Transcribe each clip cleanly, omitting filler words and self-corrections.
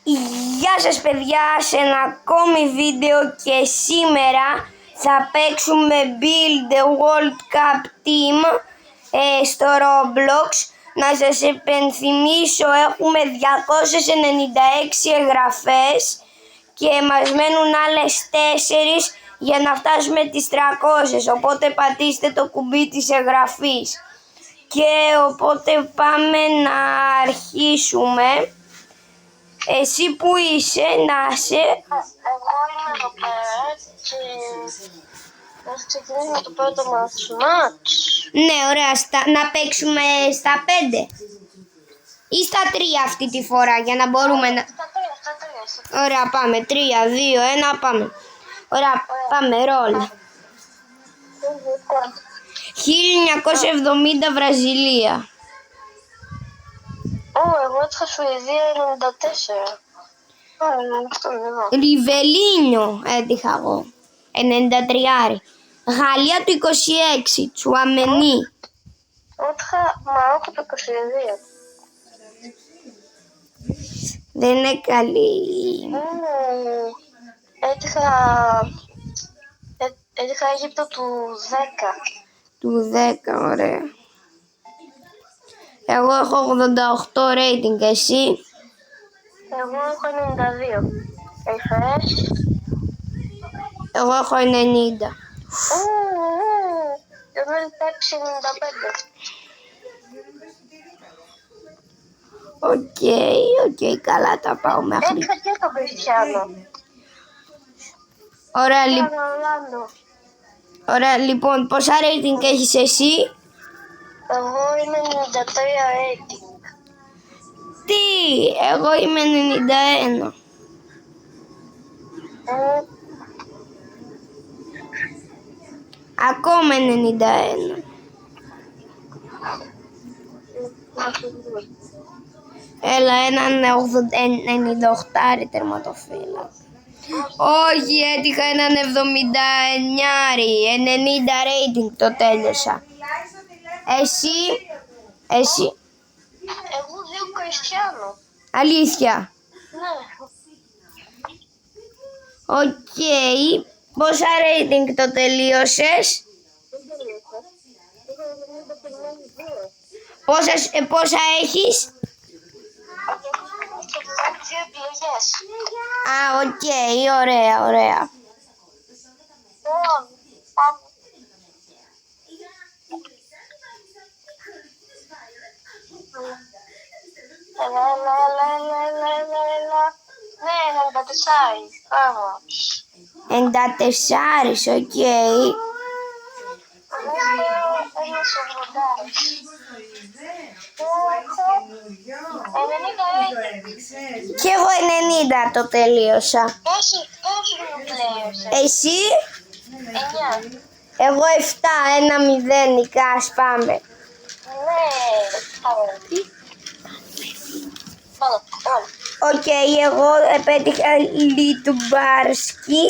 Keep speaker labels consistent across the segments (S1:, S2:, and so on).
S1: Γεια σας παιδιά, σε ένα ακόμη βίντεο και σήμερα θα παίξουμε Build the World Cup Team στο Roblox. Να σας επενθυμίσω, έχουμε 296 εγγραφές και μας μένουν άλλες 4 για να φτάσουμε τις 300, οπότε πατήστε το κουμπί της εγγραφής. Και οπότε πάμε να αρχίσουμε. Εσύ που είσαι, να είσαι?
S2: Εγώ είμαι εδώ πέρα και θα ξεκινήσουμε το πρώτο μας μάτς.
S1: Ναι, ωραία, να παίξουμε στα 5 ή στα 3 αυτή τη φορά για να μπορούμε να...
S2: Στα τρία.
S1: Ωραία, πάμε, 3, 2, 1, πάμε. Ωραία, πάμε, ρολ. 1970 Βραζιλία.
S2: Εγώ έτυχα Σουηδία 94. Αυτό είναι εδώ.
S1: Ριβελίνιο έτυχα εγώ, 93. Γαλλία του 26, Τσουαμενί.
S2: Έτυχα Μαρόκο το 22.
S1: Δεν είναι καλή.
S2: Έτυχα Αίγυπτο του 10.
S1: Του 10, ωραία. Εγώ έχω 88 rating, εσύ?
S2: Εγώ έχω 92. Έχεις?
S1: Εγώ έχω 90.
S2: Εγώ έχω παίξει 95.
S1: Οκ, καλά τα πάω μέχρι.
S2: Έτυχα και τον Κριστιάνο.
S1: Ωραία, λοιπόν, πόσα rating έχεις εσύ?
S2: Εγώ είμαι 93 rating.
S1: Τι, εγώ είμαι 91. Ακόμα 91. Έλα, έναν 98 τερματοφύλακα. Όχι, έτυχα έναν 79, 90 rating, το τέλειωσα. Εσύ?
S2: Εγώ 2 Κριστιάνο.
S1: Αλήθεια?
S2: Ναι.
S1: Οκ, πόσα rating το τελείωσες? Πόσα έχεις? Α, οκ, ωραία.
S2: Ναι,
S1: 94, οκ. Και εγώ 90 το τελείωσα.
S2: Πόσοι μου πλέον?
S1: Εσύ?
S2: 9.
S1: Εγώ 7, 1-0, νικάς, πάμε.
S2: Ναι.
S1: Οκ, εγώ επέτυχα Λιτουμπάρσκι.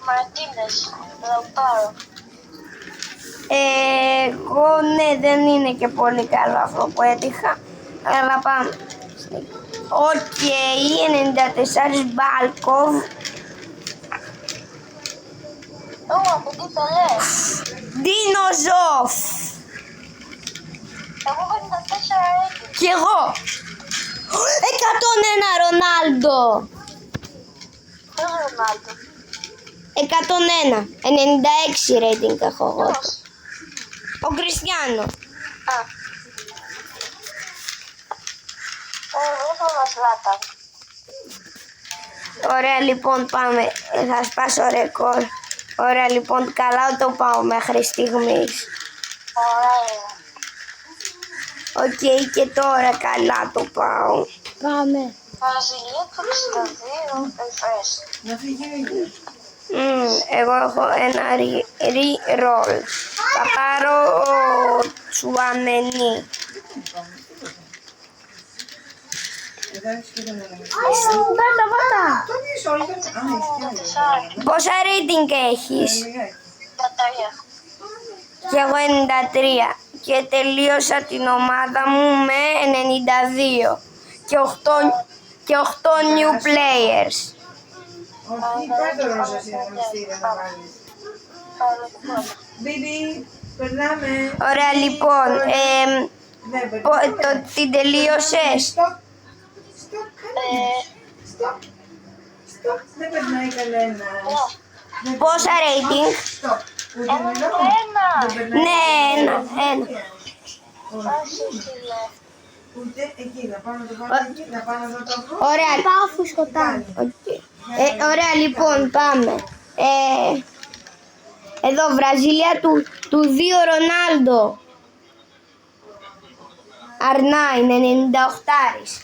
S2: Μαρτίνες. Λαουτάρο.
S1: Εγώ ναι, δεν είναι και πολύ καλό αυτό που έτυχα. Αλλά πάμε. Οκ, 94 Μπάλκοβ.
S2: Από τι το λες?
S1: Ντίνο-Ζοφ.
S2: Εγώ 54 rating.
S1: Κι εγώ 101 Ρονάλντο.
S2: Ποιος Ρονάλντο?
S1: 101, 96 rating έχω εγώ.
S2: Ποιος?
S1: Ο Κριστιάνο.
S2: Εγώ θα μας λάτα.
S1: Ωραία, λοιπόν, πάμε. Θα σπάσω ρεκόρ. Ωραία, λοιπόν, καλά το πάω μέχρι στιγμής.
S2: Ωραία.
S1: Οκ, και τώρα καλά το πάω. Πάμε.
S2: Βραζιλία του 62 εφές.
S1: Εγώ έχω ένα re-roll. Θα πάρω Τσουαμενί. Πόσα rating έχεις?
S2: 53.
S1: Και εγώ 93. Και τελείωσα την ομάδα μου με 92. Και και 8 new players.
S3: Όχι, πάρ' το ρόζα συνεργαστήρα να βάλεις. Μπίμπι, περνάμε.
S1: Ωραία, λοιπόν, την τελείωσες?
S3: Στοπ, δεν περνάει κανένα.
S1: Πόσα rating? Ναι, ένα.
S3: Ούτε εκεί, να πάω να το βάλω εκεί, να πάω να το βρω.
S1: Ωραία.
S4: Πάω φουσκωτά.
S1: Ωραία, λοιπόν, πάμε. Εδώ, Βραζιλία του 2 Ρονάλντο. R9, 98.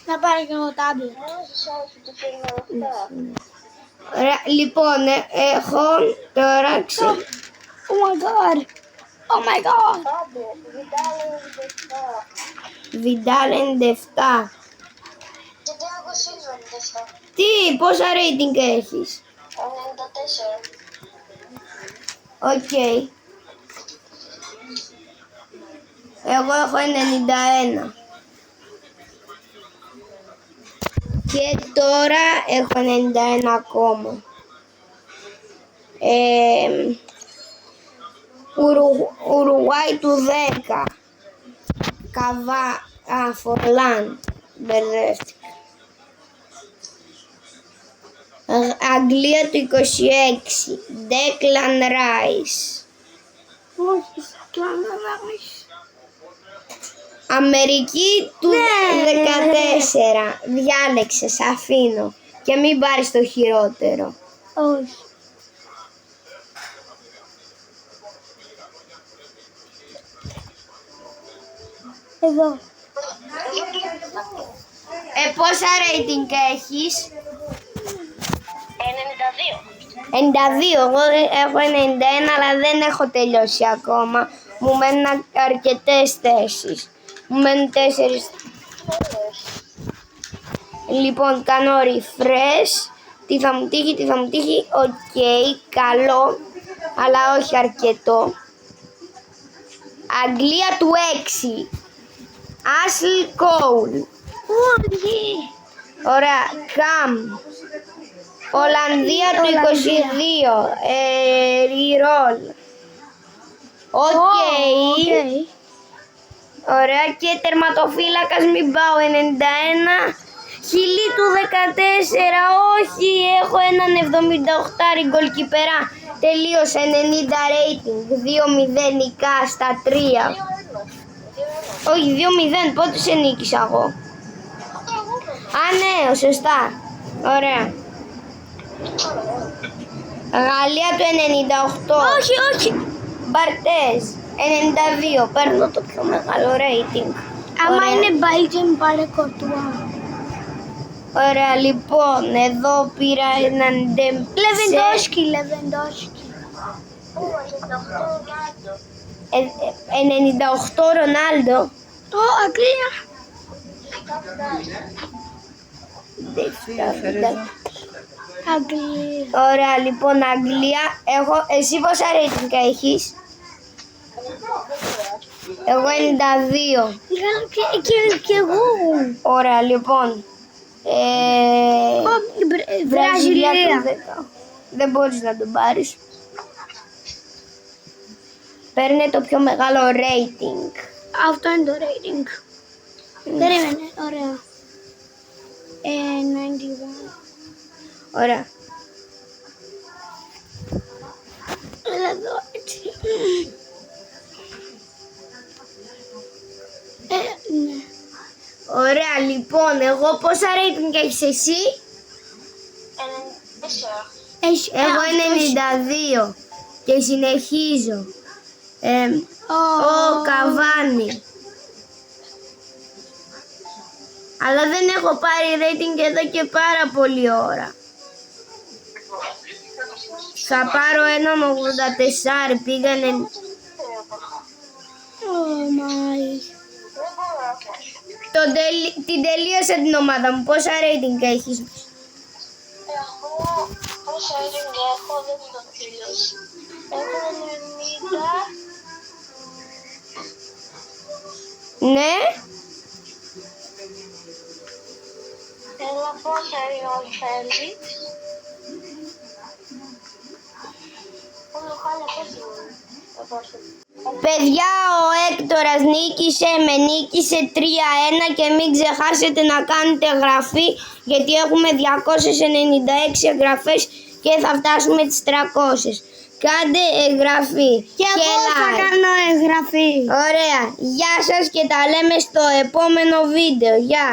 S4: Να πάρω και εγώ τάμπλετ.
S1: Ωραία, λοιπόν, έχω τώρα
S4: Oh my god. Oh my god.
S1: Vidal 97. Τι, πόσα rating έχεις?
S2: 94.
S1: Οκ. Εγώ έχω 91. Και τώρα έχω 91 ακόμα. Ουρουγουάι του 10. Φορλάν. Μπερδεύτηκα. Αγγλία του 26. Declan Rice.
S4: Όχι, Declan.
S1: Αμερική του 14. Διάλεξες, αφήνω. Και μην πάρεις το χειρότερο.
S4: Όχι. Εδώ.
S1: Πόσα rating έχεις?
S2: 92.
S1: 92. Εγώ έχω 91, αλλά δεν έχω τελειώσει ακόμα. Μου μένουν αρκετές θέσεις. Μου μένουν 4. Λοιπόν, κάνω refresh. Τι θα μου τύχει, οκ, καλό, αλλά όχι αρκετό. Αγγλία του 6. Ashley Cole.
S4: Όχι.
S1: Ωραία, Καμ. Ολλανδία του 22. Ριρόλ. Οκ. Ωραία, και τερματοφύλακας, μην πάω, 91. Χιλή του 14, όχι, έχω έναν 78 γκολκιπερά. Τελείωσε, 90 rating, 2-0 νικά στα 3. Όχι, 2-0, πότε σε νίκησα εγώ? Α, ναι, σωστά. Ωραία. Γαλλία του 98.
S4: Όχι.
S1: Μπαρτές, 92, παίρνω το πιο μεγάλο rating.
S4: Άμα
S1: Ωραία.
S4: είναι Belgium, πάρε Κορτουά.
S1: Ωραία, λοιπόν, εδώ πήρα έναν Ντεμπτσε.
S4: Λεβεντόσκι.
S1: 98 Ρονάλντο.
S4: Ω, Αγγλία. Αγγλία.
S1: Ωραία, λοιπόν, Αγγλία. Εσύ πόσα rating έχεις? Εγώ 92.
S4: Και εγώ.
S1: Ωραία, λοιπόν. Βραζιλία του 10. Δεν μπορείς να τον πάρεις. Παίρνε το πιο μεγάλο rating.
S4: Αυτό είναι το rating. Περίμενε, ωραία. 91.
S1: Ωραία.
S4: Εδώ έτσι. Ναι.
S1: Ωραία, λοιπόν, εγώ πόσα rating έχεις εσύ?
S2: 94.
S1: Εγώ 92 και συνεχίζω. Ο Καβάνι. Αλλά δεν έχω πάρει rating εδώ και πάρα πολλή ώρα. Θα πάρω έναν 84, πήγανε. Την τελείωσα την ομάδα μου. Πόσα rating έχεις?
S2: Εγώ πόσα rating έχω, δεν το τελειώσει. Έχω 90.
S1: Ναι.
S2: Εγώ Αλλά πόσα ρεόλ θέλεις? Όλο χάλια πόσα είναι.
S1: Παιδιά, ο Έκτορας νίκησε 3-1 και μην ξεχάσετε να κάνετε εγγραφή γιατί έχουμε 296 εγγραφές και θα φτάσουμε τις 300. Κάντε εγγραφή.
S4: Και εγώ θα
S1: like.
S4: κάνω εγγραφή.
S1: Ωραία. Γεια σας και τα λέμε στο επόμενο βίντεο. Γεια.